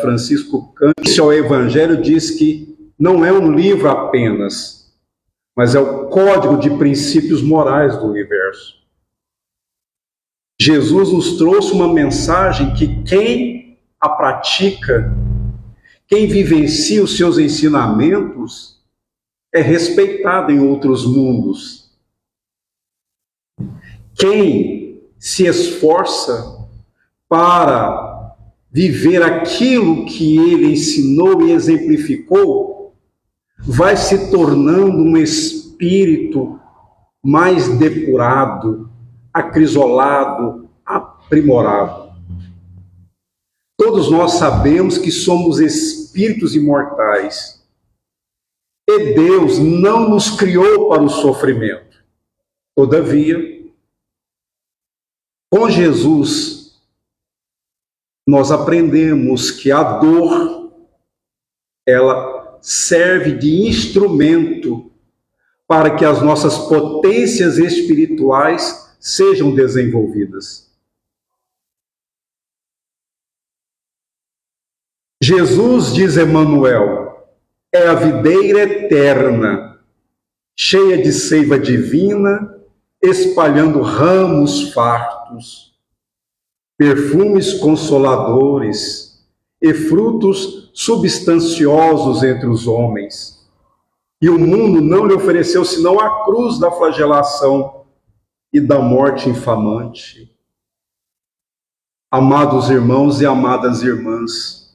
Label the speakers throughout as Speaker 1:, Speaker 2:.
Speaker 1: Francisco Cândido ao Evangelho diz que não é um livro apenas, mas é o código de princípios morais do universo. Jesus nos trouxe uma mensagem que quem a pratica, quem vivencia os seus ensinamentos, é respeitado em outros mundos. Quem se esforça para viver aquilo que ele ensinou e exemplificou, vai se tornando um espírito mais depurado, acrisolado, aprimorado. Todos nós sabemos que somos espíritos imortais. E Deus não nos criou para o sofrimento. Todavia, com Jesus, nós aprendemos que a dor, ela serve de instrumento para que as nossas potências espirituais sejam desenvolvidas. Jesus, diz Emmanuel, é a videira eterna, cheia de seiva divina, espalhando ramos fartos, perfumes consoladores e frutos substanciosos entre os homens. E o mundo não lhe ofereceu senão a cruz da flagelação e da morte infamante. Amados irmãos e amadas irmãs,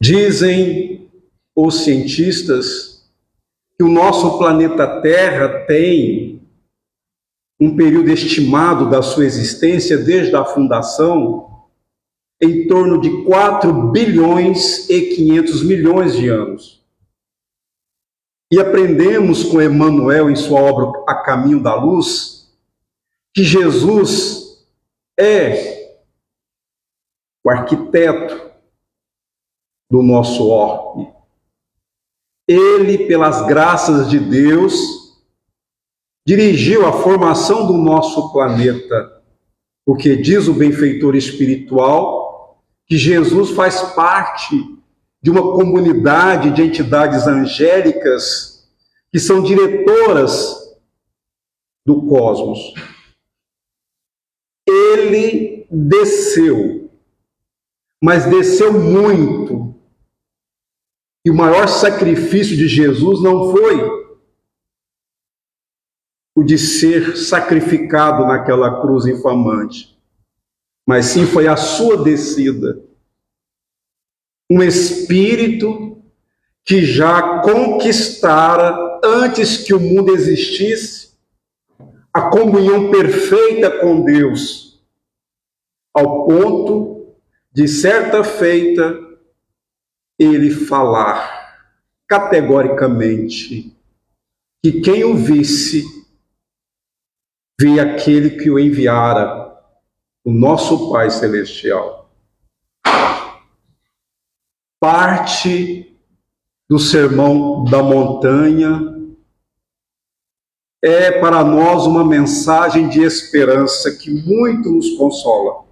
Speaker 1: dizem os cientistas que o nosso planeta Terra tem um período estimado da sua existência desde a fundação em torno de 4 bilhões e 500 milhões de anos. E aprendemos com Emmanuel, em sua obra A Caminho da Luz, que Jesus é o arquiteto do nosso orbe. Ele, pelas graças de Deus, dirigiu a formação do nosso planeta, porque diz o benfeitor espiritual que Jesus faz parte de uma comunidade de entidades angélicas que são diretoras do cosmos. Ele desceu, mas desceu muito. E o maior sacrifício de Jesus não foi o de ser sacrificado naquela cruz infamante, mas sim foi a sua descida. Um espírito que já conquistara, antes que o mundo existisse, a comunhão perfeita com Deus, ao ponto de, certa feita, ele falar categoricamente que quem o visse, vê aquele que o enviara, o nosso Pai Celestial. Parte do Sermão da Montanha é para nós uma mensagem de esperança que muito nos consola.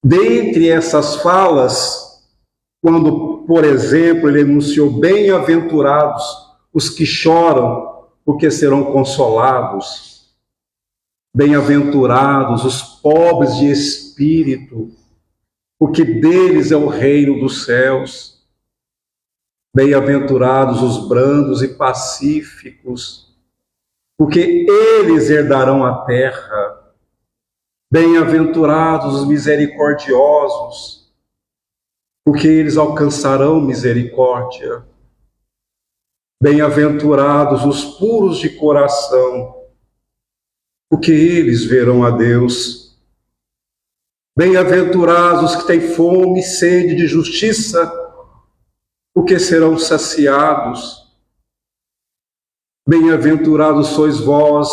Speaker 1: Dentre essas falas, quando, por exemplo, ele enunciou: bem-aventurados os que choram, porque serão consolados. Bem-aventurados os pobres de espírito, porque deles é o reino dos céus. Bem-aventurados os brandos e pacíficos, porque eles herdarão a terra. Bem-aventurados os misericordiosos, porque eles alcançarão misericórdia. Bem-aventurados os puros de coração, porque eles verão a Deus. Bem-aventurados os que têm fome e sede de justiça, porque serão saciados. Bem-aventurados sois vós,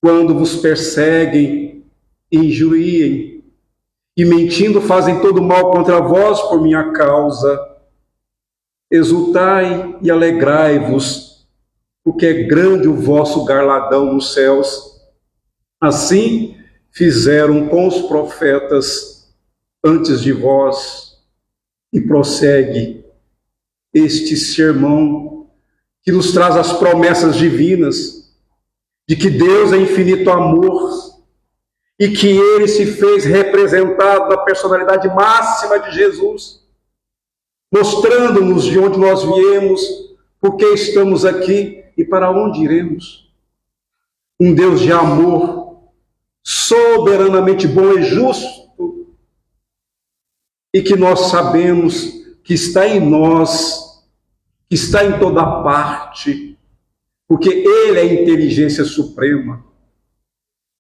Speaker 1: quando vos perseguem e injuriem, e mentindo fazem todo mal contra vós por minha causa. Exultai e alegrai-vos, porque é grande o vosso galardão nos céus. Assim fizeram com os profetas antes de vós, e prossegue este sermão que nos traz as promessas divinas de que Deus é infinito amor e que ele se fez representado na personalidade máxima de Jesus, mostrando-nos de onde nós viemos, por que estamos aqui e para onde iremos. Um Deus de amor, soberanamente bom e justo, e que nós sabemos que está em nós, que está em toda parte, porque ele é a inteligência suprema,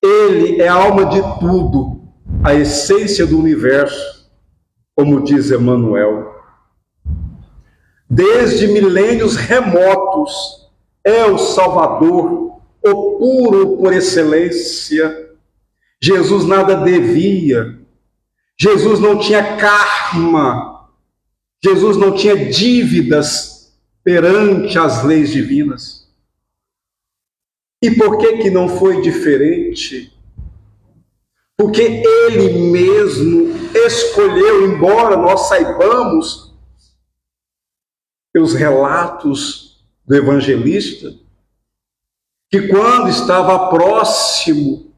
Speaker 1: ele é a alma de tudo, a essência do universo, como diz Emmanuel. Desde milênios remotos, é o Salvador, o puro por excelência. Jesus nada devia, Jesus não tinha karma, Jesus não tinha dívidas perante as leis divinas. E por que não foi diferente? Porque ele mesmo escolheu, embora nós saibamos pelos relatos do evangelista, que quando estava próximo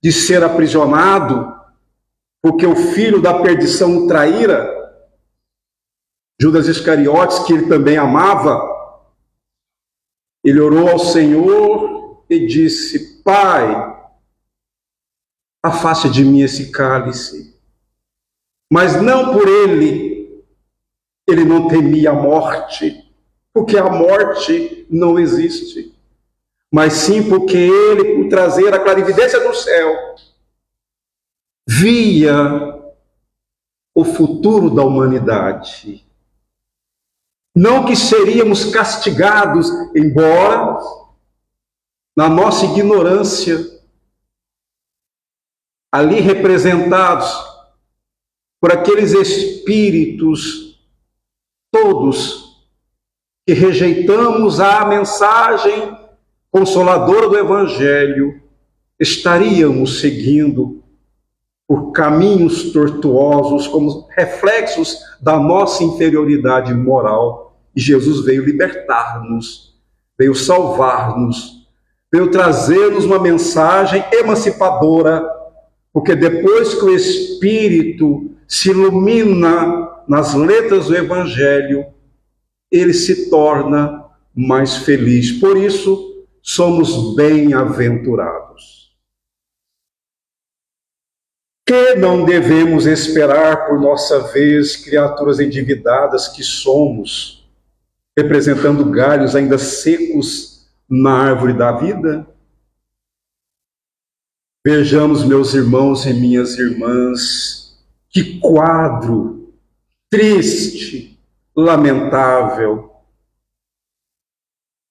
Speaker 1: de ser aprisionado, porque o filho da perdição o traíra, Judas Iscariotes, que ele também amava, ele orou ao Senhor e disse: Pai, afaste de mim esse cálice. Mas não por ele não temia a morte, porque a morte não existe, mas sim porque ele, por trazer a clarividência do céu, via o futuro da humanidade. Não que seríamos castigados, embora na nossa ignorância, ali representados por aqueles espíritos todos que rejeitamos a mensagem consoladora do Evangelho, estaríamos seguindo por caminhos tortuosos, como reflexos da nossa inferioridade moral. E Jesus veio libertar-nos, veio salvar-nos, veio trazer-nos uma mensagem emancipadora, porque depois que o Espírito se ilumina nas letras do Evangelho, ele se torna mais feliz. Por isso, somos bem-aventurados. Que não devemos esperar por nossa vez, criaturas endividadas que somos, representando galhos ainda secos na árvore da vida? Vejamos, meus irmãos e minhas irmãs, que quadro triste, lamentável.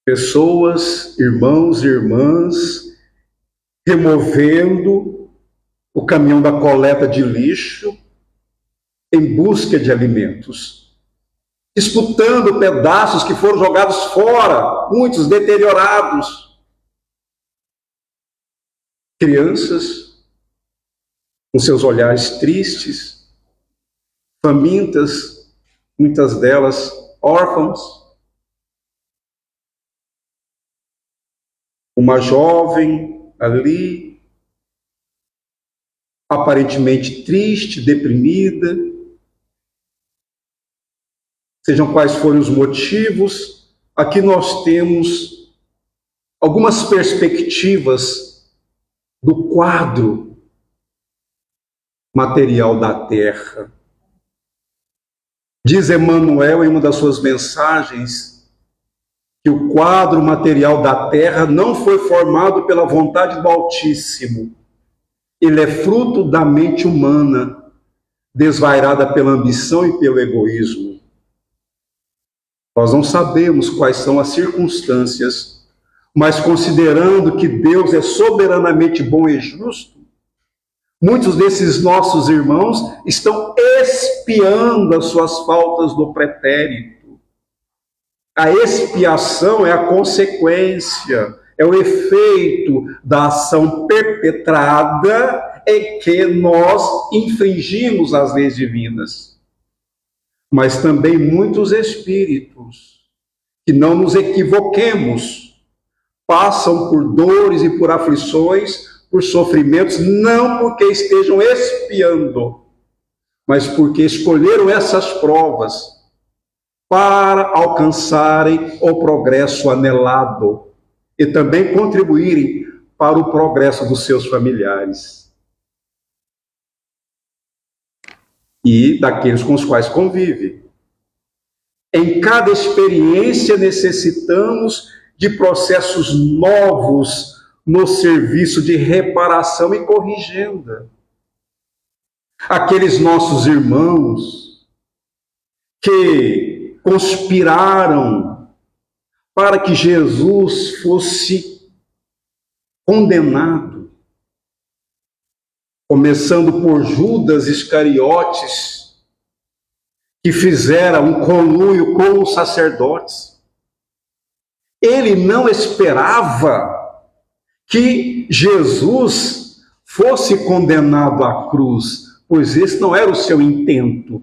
Speaker 1: Pessoas, irmãos e irmãs, removendo o caminhão da coleta de lixo em busca de alimentos, disputando pedaços que foram jogados fora, muitos deteriorados. Crianças com seus olhares tristes, famintas, muitas delas órfãos. Uma jovem ali, aparentemente triste, deprimida. Sejam quais forem os motivos, aqui nós temos algumas perspectivas do quadro material da Terra. Diz Emmanuel em uma das suas mensagens que o quadro material da Terra não foi formado pela vontade do Altíssimo. Ele é fruto da mente humana, desvairada pela ambição e pelo egoísmo. Nós não sabemos quais são as circunstâncias, mas considerando que Deus é soberanamente bom e justo, muitos desses nossos irmãos estão expiando as suas faltas do pretérito. A expiação é a consequência, é o efeito da ação perpetrada em que nós infringimos as leis divinas, mas também muitos espíritos, que não nos equivoquemos, passam por dores e por aflições, por sofrimentos, não porque estejam expiando, mas porque escolheram essas provas para alcançarem o progresso anelado e também contribuírem para o progresso dos seus familiares e daqueles com os quais convive. Em cada experiência necessitamos de processos novos no serviço de reparação e corrigenda. Aqueles nossos irmãos que conspiraram para que Jesus fosse condenado, começando por Judas Iscariotes, que fizera um conluio com os sacerdotes. Ele não esperava que Jesus fosse condenado à cruz, pois esse não era o seu intento.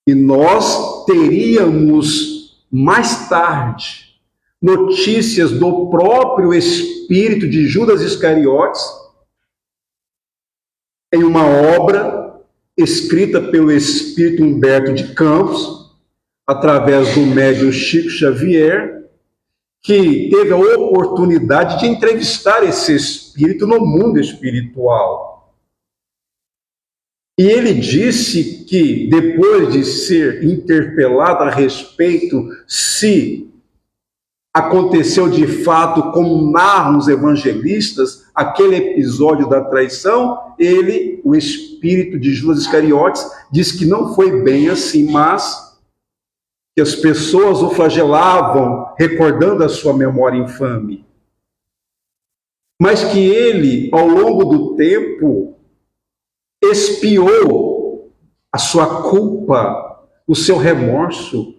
Speaker 1: E nós teríamos mais tarde notícias do próprio espírito de Judas Iscariotes em uma obra escrita pelo espírito Humberto de Campos, através do médium Chico Xavier, que teve a oportunidade de entrevistar esse espírito no mundo espiritual. E ele disse que, depois de ser interpelado a respeito se aconteceu de fato como narram os evangelistas, aquele episódio da traição, ele, o espírito de Judas Iscariotes, diz que não foi bem assim, mas que as pessoas o flagelavam, recordando a sua memória infame. Mas que ele, ao longo do tempo, expiou a sua culpa, o seu remorso,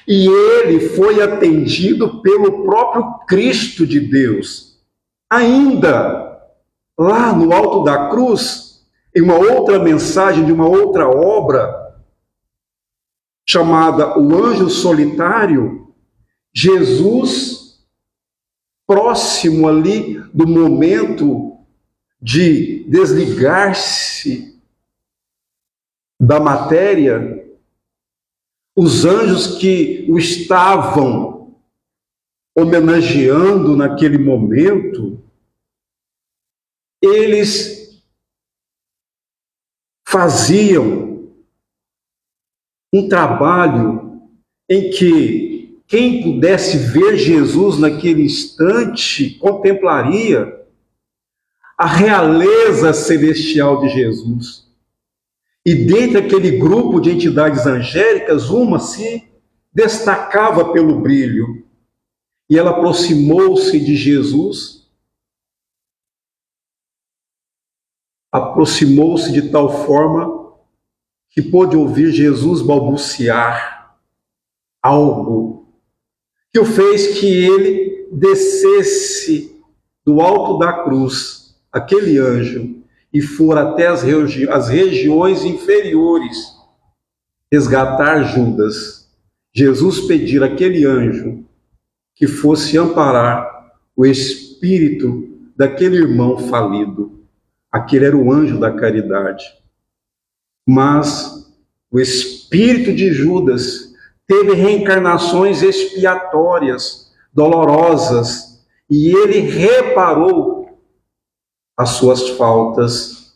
Speaker 1: e ele foi atendido pelo próprio Cristo de Deus. Ainda lá no alto da cruz, em uma outra mensagem de uma outra obra, chamada O Anjo Solitário, Jesus, próximo ali do momento de desligar-se da matéria, os anjos que o estavam homenageando naquele momento, eles faziam um trabalho em que quem pudesse ver Jesus naquele instante contemplaria a realeza celestial de Jesus. E dentre aquele grupo de entidades angélicas, uma se destacava pelo brilho. E ela aproximou-se de Jesus, aproximou-se de tal forma que pôde ouvir Jesus balbuciar algo que o fez que ele descesse do alto da cruz, aquele anjo, e for até as regiões inferiores resgatar Judas. Jesus pedir àquele anjo que fosse amparar o espírito daquele irmão falido. Aquele era o anjo da caridade. Mas o espírito de Judas teve reencarnações expiatórias, dolorosas, e ele reparou as suas faltas.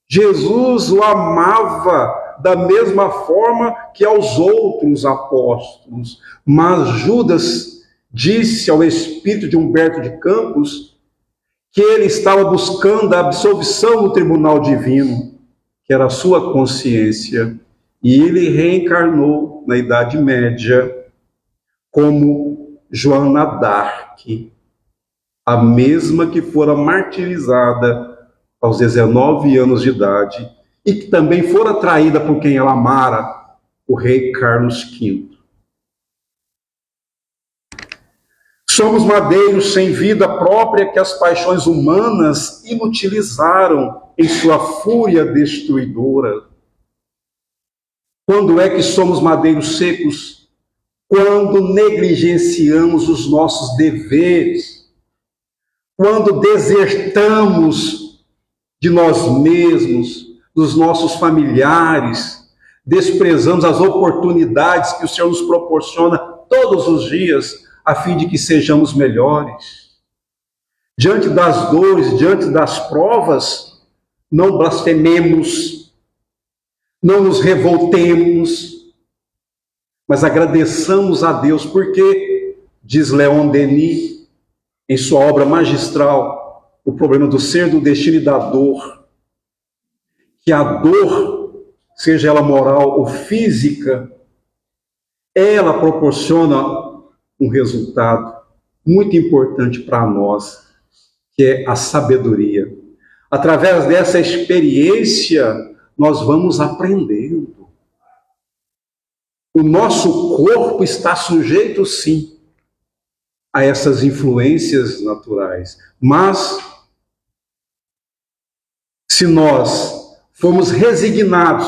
Speaker 1: Jesus o amava da mesma forma que aos outros apóstolos, mas Judas disse ao espírito de Humberto de Campos que ele estava buscando a absolvição no tribunal divino, que era a sua consciência, e ele reencarnou na Idade Média como Joana d'Arc, a mesma que fora martirizada aos 19 anos de idade e que também fora traída por quem ela amara, o rei Carlos V. Somos madeiros sem vida própria que as paixões humanas inutilizaram em sua fúria destruidora. Quando é que somos madeiros secos? Quando negligenciamos os nossos deveres, quando desertamos de nós mesmos, dos nossos familiares, desprezamos as oportunidades que o Senhor nos proporciona todos os dias, a fim de que sejamos melhores. Diante das dores, diante das provas, não blasfememos, não nos revoltemos, mas agradeçamos a Deus, porque, diz Leon Denis, em sua obra magistral, O Problema do Ser, do Destino e da Dor, que a dor, seja ela moral ou física, ela proporciona um resultado muito importante para nós, que é a sabedoria. Através dessa experiência, nós vamos aprendendo. O nosso corpo está sujeito, sim, a essas influências naturais. Mas, se nós formos resignados,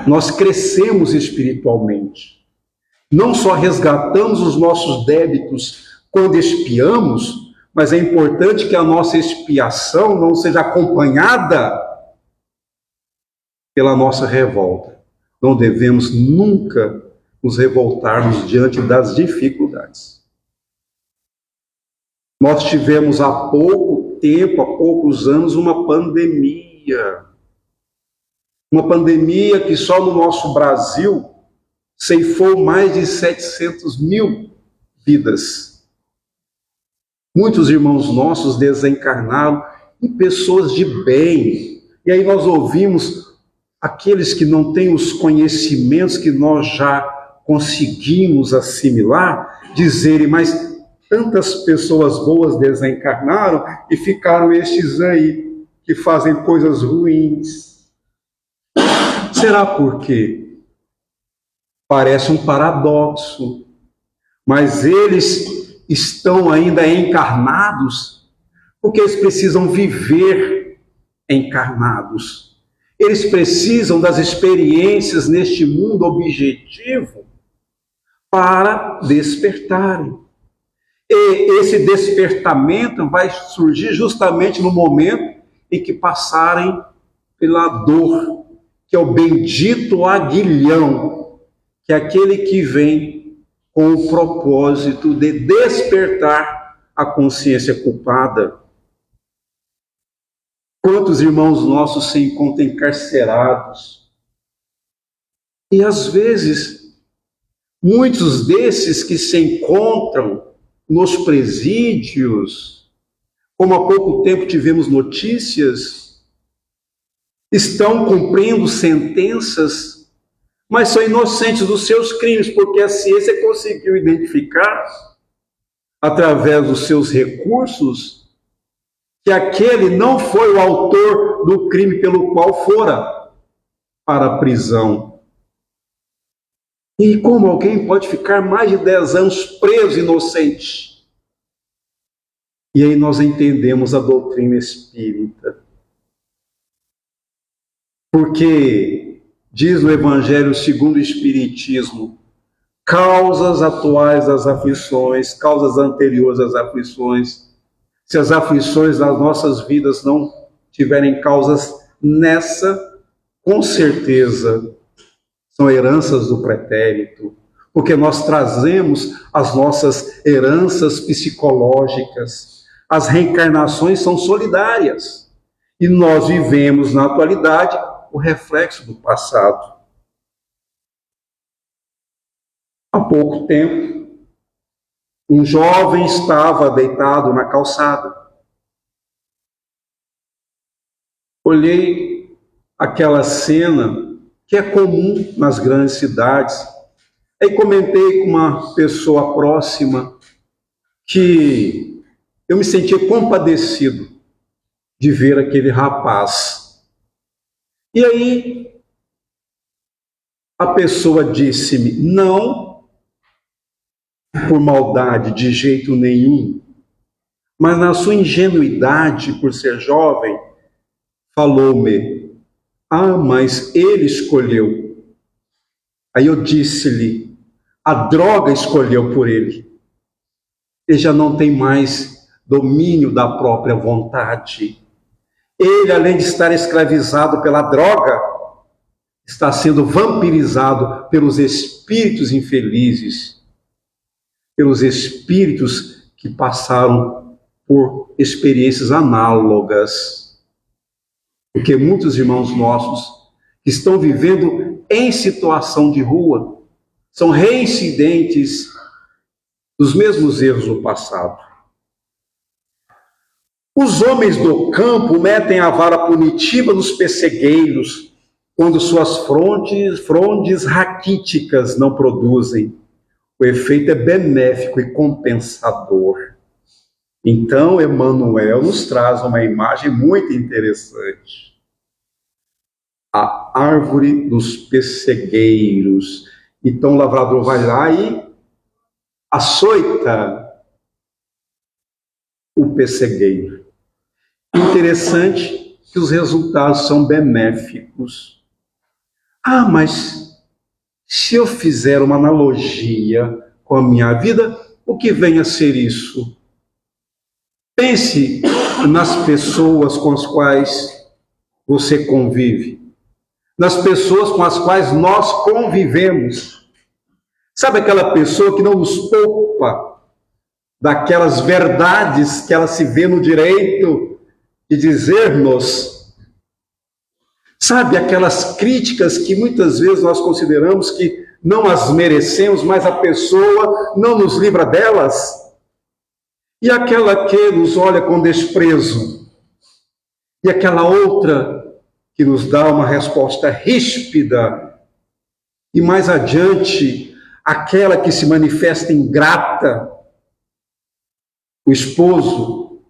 Speaker 1: nós crescemos espiritualmente. Não só resgatamos os nossos débitos quando expiamos, mas é importante que a nossa expiação não seja acompanhada pela nossa revolta. Não devemos nunca nos revoltarmos diante das dificuldades. Nós tivemos há pouco tempo, há poucos anos, uma pandemia. Uma pandemia que só no nosso Brasil ceifou mais de 700 mil vidas. Muitos irmãos nossos desencarnaram e pessoas de bem. E aí nós ouvimos aqueles que não têm os conhecimentos que nós já conseguimos assimilar, dizerem, mas tantas pessoas boas desencarnaram e ficaram estes aí que fazem coisas ruins. Será por quê? Parece um paradoxo, mas eles estão ainda encarnados porque eles precisam viver encarnados. Eles precisam das experiências neste mundo objetivo para despertarem. E esse despertamento vai surgir justamente no momento em que passarem pela dor, que é o bendito aguilhão, que é aquele que vem com o propósito de despertar a consciência culpada. Quantos irmãos nossos se encontram encarcerados? E às vezes, muitos desses que se encontram nos presídios, como há pouco tempo tivemos notícias, estão cumprindo sentenças, mas são inocentes dos seus crimes, porque a ciência conseguiu identificar, através dos seus recursos, que aquele não foi o autor do crime pelo qual fora para a prisão. E como alguém pode ficar mais de 10 anos preso inocente? E aí nós entendemos a doutrina espírita. Porque diz no Evangelho segundo o Espiritismo, causas atuais das aflições, causas anteriores às aflições. Se as aflições das nossas vidas não tiverem causas nessa, com certeza são heranças do pretérito, porque nós trazemos as nossas heranças psicológicas. As reencarnações são solidárias e nós vivemos na atualidade o reflexo do passado. Há pouco tempo, um jovem estava deitado na calçada. Olhei aquela cena que é comum nas grandes cidades. Aí comentei com uma pessoa próxima que eu me sentia compadecido de ver aquele rapaz. E aí a pessoa disse-me, não, por maldade, de jeito nenhum. Mas na sua ingenuidade, por ser jovem, falou-me: ah, mas ele escolheu. Aí eu disse-lhe: a droga escolheu por ele. Ele já não tem mais domínio da própria vontade. Ele, além de estar escravizado pela droga, está sendo vampirizado pelos espíritos infelizes, pelos espíritos que passaram por experiências análogas. Porque muitos irmãos nossos que estão vivendo em situação de rua são reincidentes dos mesmos erros do passado. Os homens do campo metem a vara punitiva nos pessegueiros quando suas frondes raquíticas não produzem. O efeito é benéfico e compensador. Então, Emmanuel nos traz uma imagem muito interessante. A árvore dos pessegueiros. Então, o lavrador vai lá e açoita o pessegueiro. Interessante que os resultados são benéficos. Ah, mas se eu fizer uma analogia com a minha vida, o que vem a ser isso? Pense nas pessoas com as quais você convive, nas pessoas com as quais nós convivemos. Sabe aquela pessoa que não nos poupa daquelas verdades que ela se vê no direito de dizer-nos? Sabe aquelas críticas que muitas vezes nós consideramos que não as merecemos, mas a pessoa não nos livra delas? E aquela que nos olha com desprezo? E aquela outra que nos dá uma resposta ríspida? E mais adiante, aquela que se manifesta ingrata? O esposo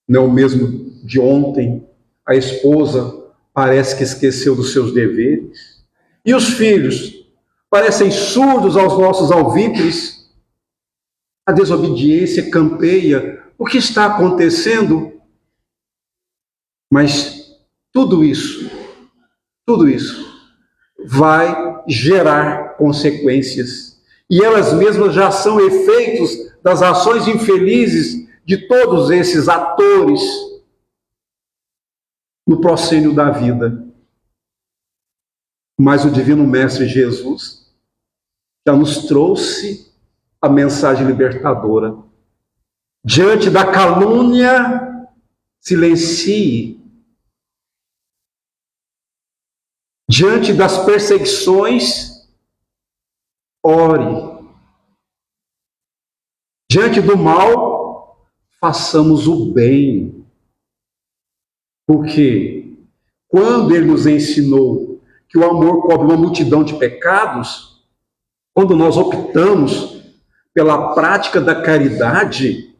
Speaker 1: não é o mesmo de ontem. A esposa parece que esqueceu dos seus deveres. E os filhos parecem surdos aos nossos alvitres. A desobediência campeia. O que está acontecendo? Mas tudo isso vai gerar consequências. E elas mesmas já são efeitos das ações infelizes de todos esses atores no proscênio da vida. Mas o Divino Mestre Jesus já nos trouxe a mensagem libertadora. Diante da calúnia, silencie. Diante das perseguições, ore. Diante do mal, façamos o bem. Porque quando ele nos ensinou que o amor cobre uma multidão de pecados, quando nós optamos pela prática da caridade,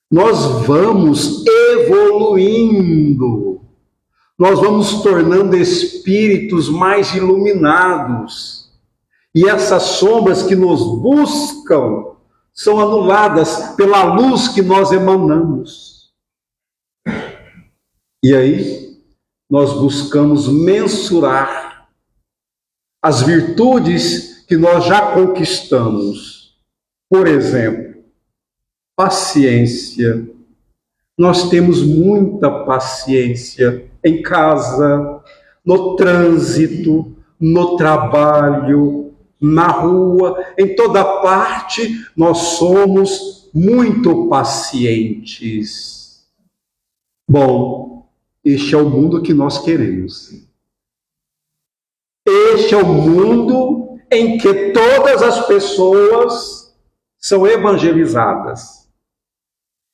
Speaker 1: nós vamos evoluindo, nós vamos tornando espíritos mais iluminados, e essas sombras que nos buscam são anuladas pela luz que nós emanamos. E aí, nós buscamos mensurar as virtudes que nós já conquistamos. Por exemplo, paciência. Nós temos muita paciência em casa, no trânsito, no trabalho, na rua, em toda parte, nós somos muito pacientes. Bom, este é o mundo que nós queremos. Este é o mundo em que todas as pessoas são evangelizadas.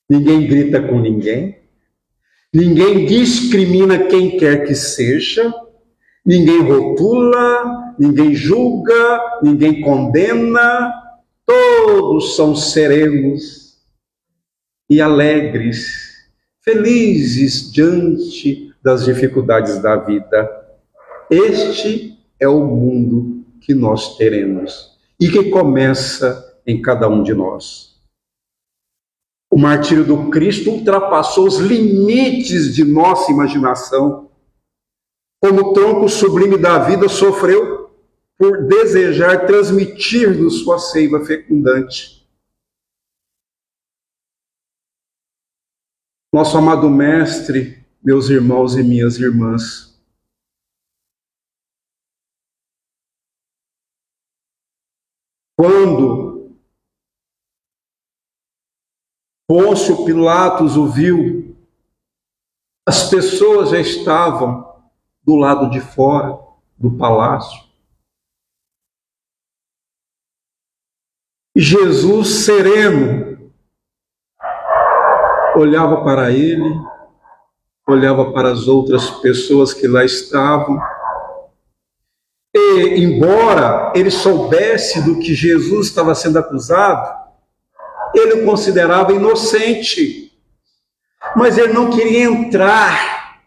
Speaker 1: Ninguém grita com ninguém, ninguém discrimina quem quer que seja, ninguém rotula, ninguém julga, ninguém condena, todos são serenos e alegres, felizes diante das dificuldades da vida. Este é o mundo que nós teremos e que começa em cada um de nós. O martírio do Cristo ultrapassou os limites de nossa imaginação. Como tronco sublime da vida, sofreu por desejar transmitir-nos sua seiva fecundante. Nosso amado Mestre, meus irmãos e minhas irmãs, quando Pôncio Pilatos o viu, as pessoas já estavam do lado de fora do palácio. E Jesus, sereno, olhava para ele, olhava para as outras pessoas que lá estavam. E, embora ele soubesse do que Jesus estava sendo acusado, ele o considerava inocente. Mas ele não queria entrar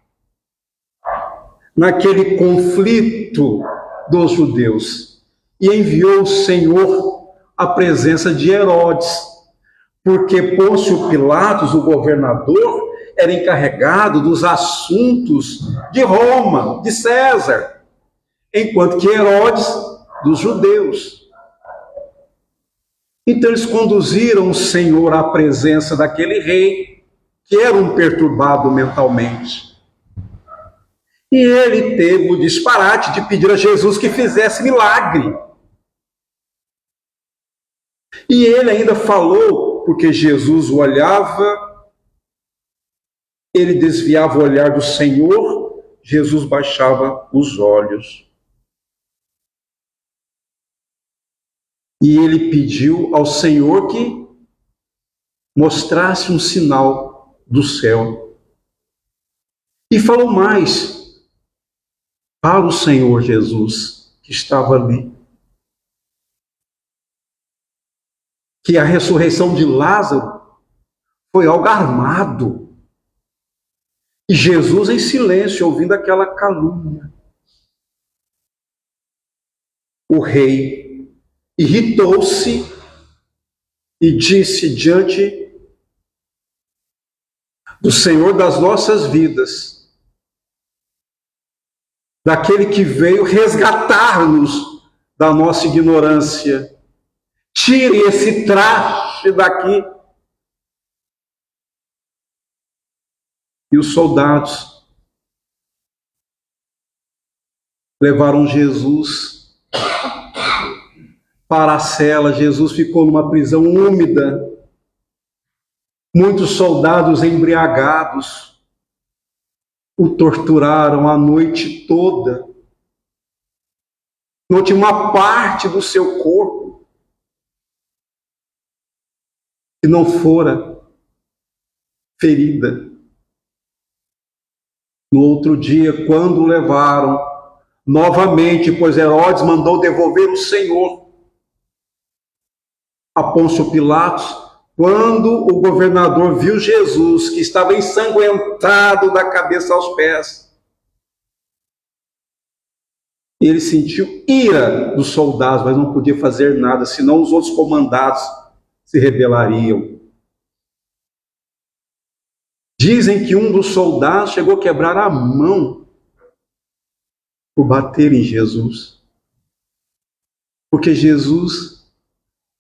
Speaker 1: naquele conflito dos judeus. E enviou o Senhor à presença de Herodes, porque Pôncio Pilatos, o governador, era encarregado dos assuntos de Roma, de César, enquanto que Herodes, dos judeus. Então eles conduziram o Senhor à presença daquele rei, que era um perturbado mentalmente. E ele teve o disparate de pedir a Jesus que fizesse milagre. E ele ainda falou, porque Jesus o olhava, ele desviava o olhar do Senhor, Jesus baixava os olhos. E ele pediu ao Senhor que mostrasse um sinal do céu. E falou mais para o Senhor Jesus, que estava ali, que a ressurreição de Lázaro foi algo armado. E Jesus em silêncio, ouvindo aquela calúnia. O rei irritou-se e disse diante do Senhor das nossas vidas, daquele que veio resgatar-nos da nossa ignorância: tire esse traste daqui. E os soldados levaram Jesus para a cela. Jesus ficou numa prisão úmida. Muitos soldados embriagados o torturaram a noite toda. Não tinha uma parte do seu corpo que não fora ferida. No outro dia, quando o levaram novamente, pois Herodes mandou devolver o Senhor a Pôncio Pilatos, quando o governador viu Jesus, que estava ensanguentado da cabeça aos pés, ele sentiu ira dos soldados, mas não podia fazer nada, senão os outros comandados se rebelariam. Dizem que um dos soldados chegou a quebrar a mão por bater em Jesus, porque Jesus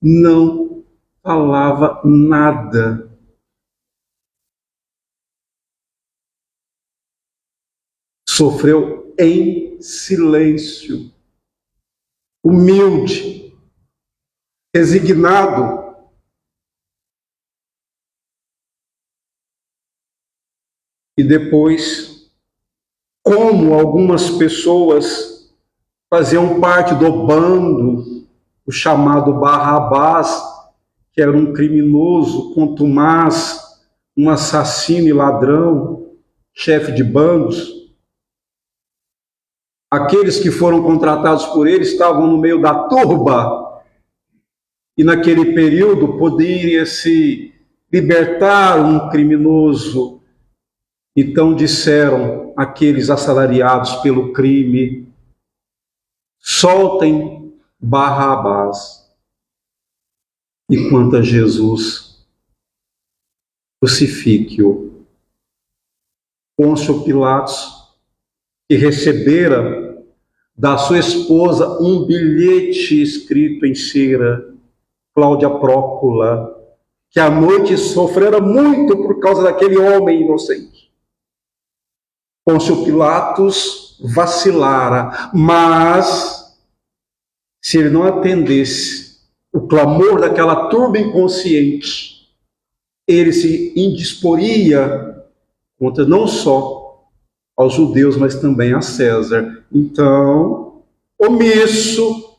Speaker 1: não falava nada. Sofreu em silêncio, humilde, resignado. E depois, como algumas pessoas faziam parte do bando, o chamado Barrabás, que era um criminoso, contumaz, um assassino e ladrão, chefe de bandos, aqueles que foram contratados por ele estavam no meio da turba, e naquele período poderia se libertar um criminoso. Então disseram aqueles assalariados pelo crime: soltem Barrabás. E quanto a Jesus, crucifique-o. Pôncio Pilatos, que recebera da sua esposa um bilhete escrito em cera, Cláudia Prócula, que à noite sofrera muito por causa daquele homem inocente. Pôncio Pilatos vacilara, mas se ele não atendesse o clamor daquela turba inconsciente, ele se indisporia contra não só aos judeus, mas também a César. Então, omisso,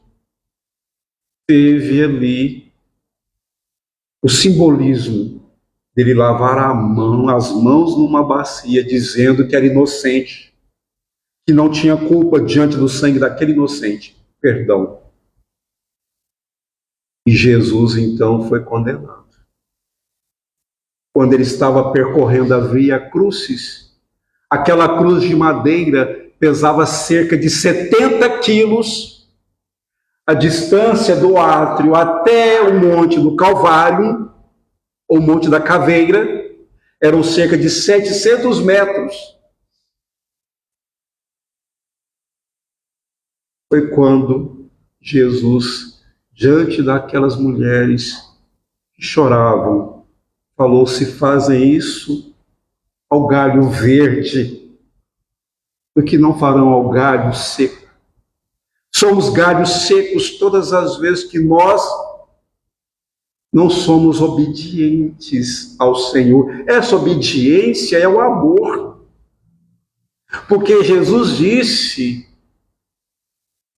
Speaker 1: teve ali o simbolismo dele lavar as mãos numa bacia, dizendo que era inocente, que não tinha culpa diante do sangue daquele inocente. Perdão. E Jesus, então, foi condenado. Quando ele estava percorrendo a Via Crucis, aquela cruz de madeira pesava cerca de 70 quilos. A distância do átrio até o Monte do Calvário, ou Monte da Caveira, eram cerca de 700 metros. Foi quando Jesus, diante daquelas mulheres que choravam, falou: se fazem isso ao galho verde, do que não farão ao galho seco. Somos galhos secos todas as vezes que nós não somos obedientes ao Senhor. Essa obediência é o amor. Porque Jesus disse: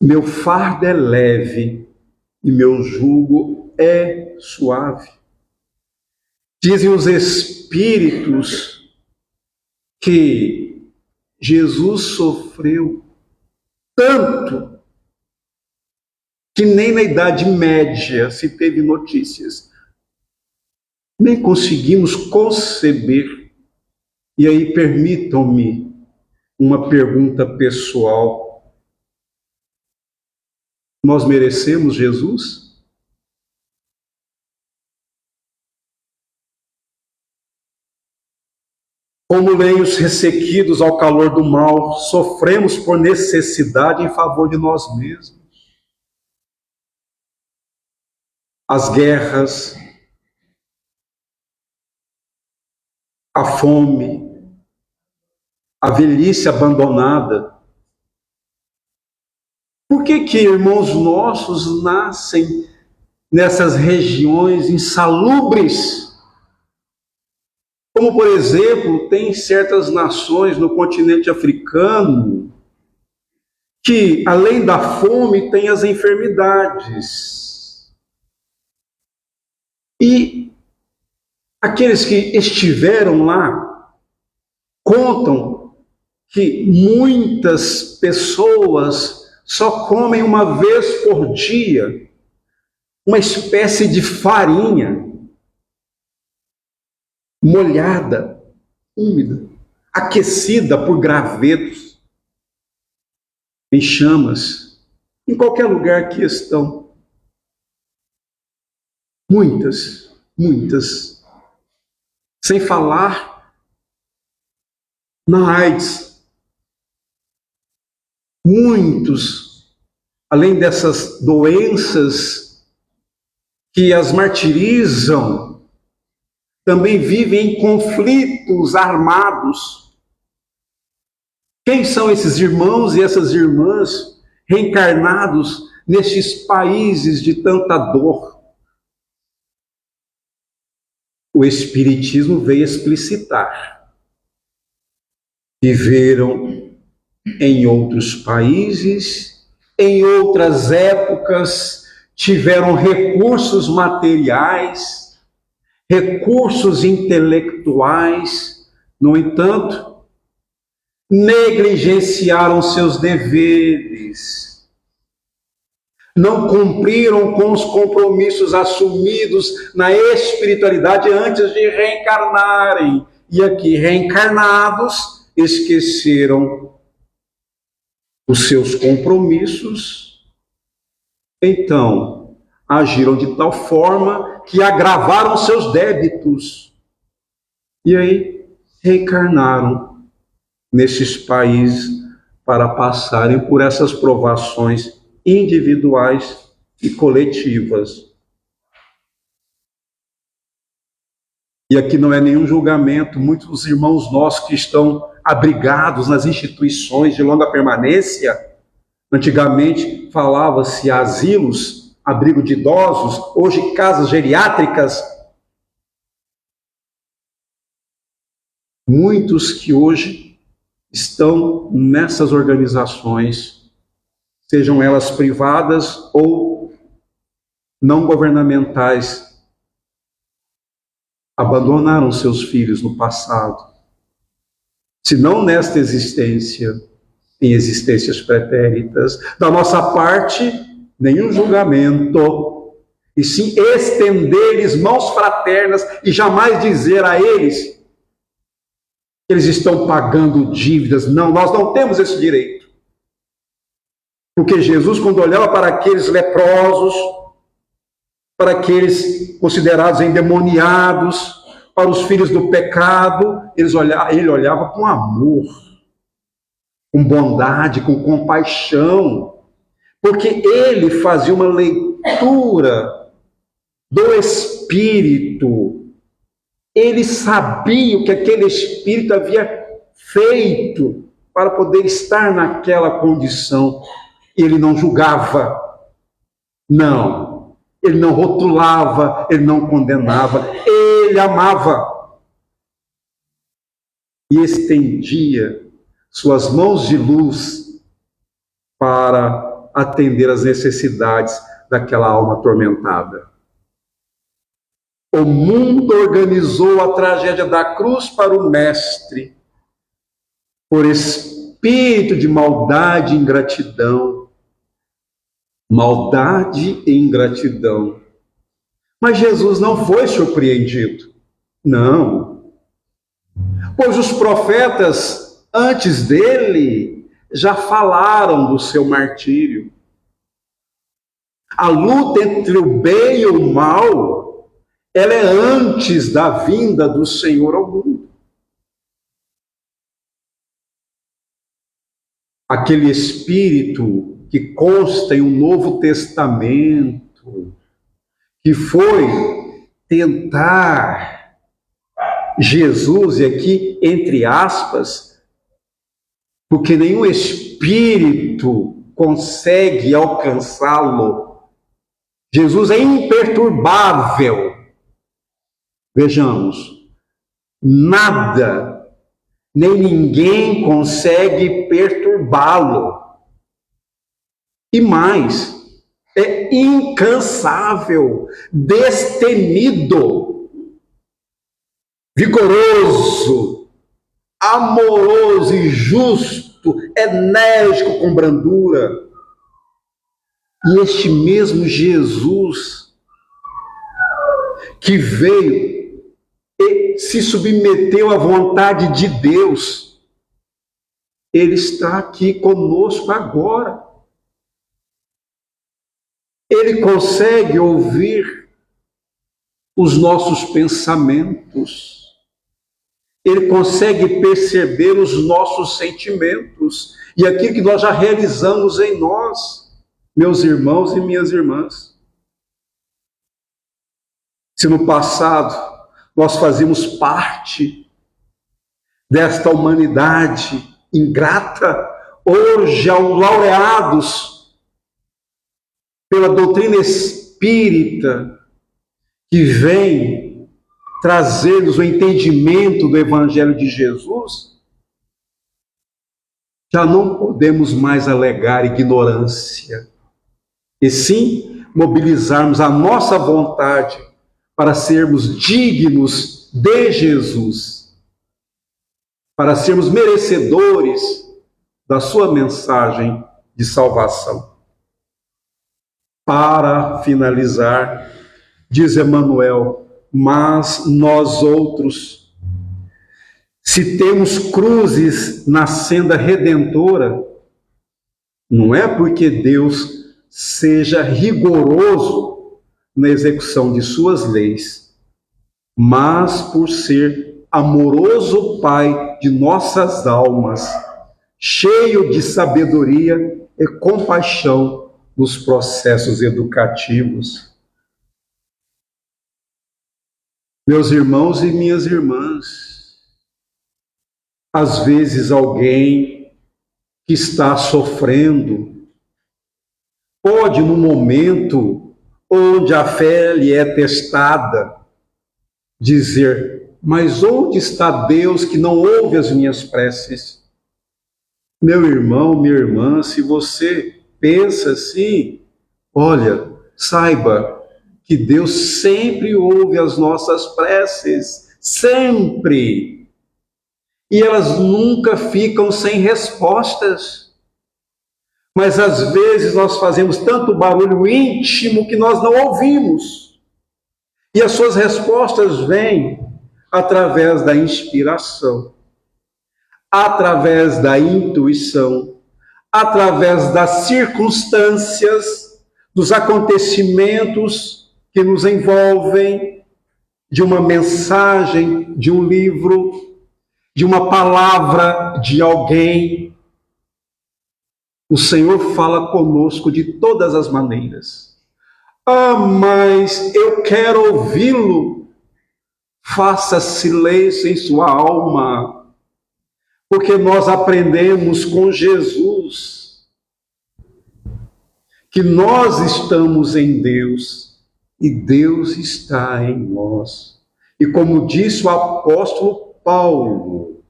Speaker 1: meu fardo é leve e meu jugo é suave. Dizem os Espíritos que Jesus sofreu tanto que nem na Idade Média se teve notícias. Nem conseguimos conceber. E aí, permitam-me uma pergunta pessoal. Nós merecemos Jesus? Como lenhos ressequidos ao calor do mal, sofremos por necessidade em favor de nós mesmos. As guerras, a fome, a velhice abandonada. Por que irmãos nossos nascem nessas regiões insalubres? Como, por exemplo, tem certas nações no continente africano que, além da fome, tem as enfermidades. E aqueles que estiveram lá contam que muitas pessoas só comem uma vez por dia uma espécie de farinha molhada, úmida, aquecida por gravetos, em chamas, em qualquer lugar que estão. Muitas. Sem falar na AIDS. Muitos, além dessas doenças que as martirizam, também vivem em conflitos armados. Quem são esses irmãos e essas irmãs reencarnados nestes países de tanta dor? O Espiritismo veio explicitar. Viveram em outros países, em outras épocas, tiveram recursos materiais, recursos intelectuais, no entanto, negligenciaram seus deveres, não cumpriram com os compromissos assumidos na espiritualidade antes de reencarnarem. E aqui, reencarnados, esqueceram os seus compromissos, então agiram de tal forma que agravaram seus débitos. E aí reencarnaram nesses países para passarem por essas provações individuais e coletivas. E aqui não é nenhum julgamento, muitos irmãos nossos que estão abrigados nas instituições de longa permanência, antigamente falava-se asilos, abrigo de idosos, hoje casas geriátricas. Muitos que hoje estão nessas organizações, sejam elas privadas ou não governamentais, abandonaram seus filhos no passado. Se não nesta existência, em existências pretéritas. Da nossa parte, nenhum julgamento, e sim estender-lhes mãos fraternas e jamais dizer a eles que eles estão pagando dívidas. Não, nós não temos esse direito. Porque Jesus, quando olhava para aqueles leprosos, para aqueles considerados endemoniados, para os filhos do pecado, ele olhava com amor, com bondade, com compaixão, porque ele fazia uma leitura do Espírito. Ele sabia o que aquele Espírito havia feito para poder estar naquela condição. Ele não julgava, não. Ele não rotulava, ele não condenava, ele amava. E estendia suas mãos de luz para atender às necessidades daquela alma atormentada. O mundo organizou a tragédia da cruz para o Mestre, por espírito de maldade e ingratidão. Maldade e ingratidão. Mas Jesus não foi surpreendido. Não. Pois os profetas antes dele já falaram do seu martírio. A luta entre o bem e o mal, ela é antes da vinda do Senhor ao mundo. Aquele Espírito que consta em um Novo Testamento, que foi tentar Jesus, e aqui entre aspas, porque nenhum espírito consegue alcançá-lo. Jesus é imperturbável. Vejamos, nada, nem ninguém consegue perturbá-lo. E mais, é incansável, destemido, vigoroso, amoroso e justo, enérgico com brandura. E este mesmo Jesus que veio e se submeteu à vontade de Deus, ele está aqui conosco agora. Ele consegue ouvir os nossos pensamentos. Ele consegue perceber os nossos sentimentos e aquilo que nós já realizamos em nós, meus irmãos e minhas irmãs. Se no passado nós fazíamos parte desta humanidade ingrata, hoje, ao laureados pela doutrina espírita, que vem trazer-nos o entendimento do Evangelho de Jesus, já não podemos mais alegar ignorância, e sim mobilizarmos a nossa vontade para sermos dignos de Jesus, para sermos merecedores da sua mensagem de salvação. Para finalizar, diz Emmanuel, mas nós outros, se temos cruzes na senda redentora, não é porque Deus seja rigoroso na execução de suas leis, mas por ser amoroso Pai de nossas almas, cheio de sabedoria e compaixão nos processos educativos. Meus irmãos e minhas irmãs, às vezes alguém que está sofrendo pode, no momento onde a fé lhe é testada, dizer: mas onde está Deus que não ouve as minhas preces? Meu irmão, minha irmã, se você pensa assim, olha, saiba que Deus sempre ouve as nossas preces, sempre. E elas nunca ficam sem respostas. Mas às vezes nós fazemos tanto barulho íntimo que nós não ouvimos. E as suas respostas vêm através da inspiração, através da intuição, através das circunstâncias, dos acontecimentos que nos envolvem, de uma mensagem, de um livro, de uma palavra de alguém. O Senhor fala conosco de todas as maneiras. Ah, mas eu quero ouvi-lo. Faça silêncio em sua alma, porque nós aprendemos com Jesus que nós estamos em Deus e Deus está em nós. E como disse o apóstolo Paulo,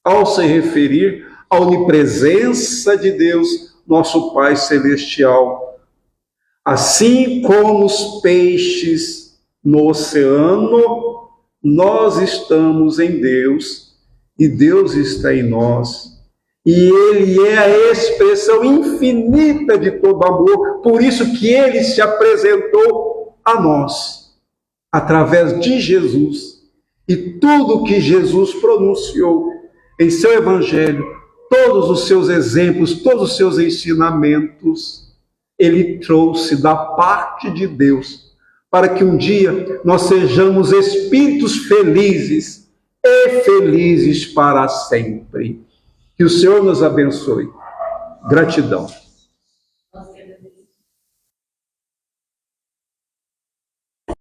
Speaker 1: ao se referir à onipresença de Deus, nosso Pai Celestial, assim como os peixes no oceano, nós estamos em Deus e Deus está em nós. E Ele é a expressão infinita de todo amor, por isso que Ele se apresentou a nós, através de Jesus. E tudo que Jesus pronunciou em seu Evangelho, todos os seus exemplos, todos os seus ensinamentos, Ele trouxe da parte de Deus, para que um dia nós sejamos espíritos felizes e felizes para sempre. Que o Senhor nos abençoe. Gratidão.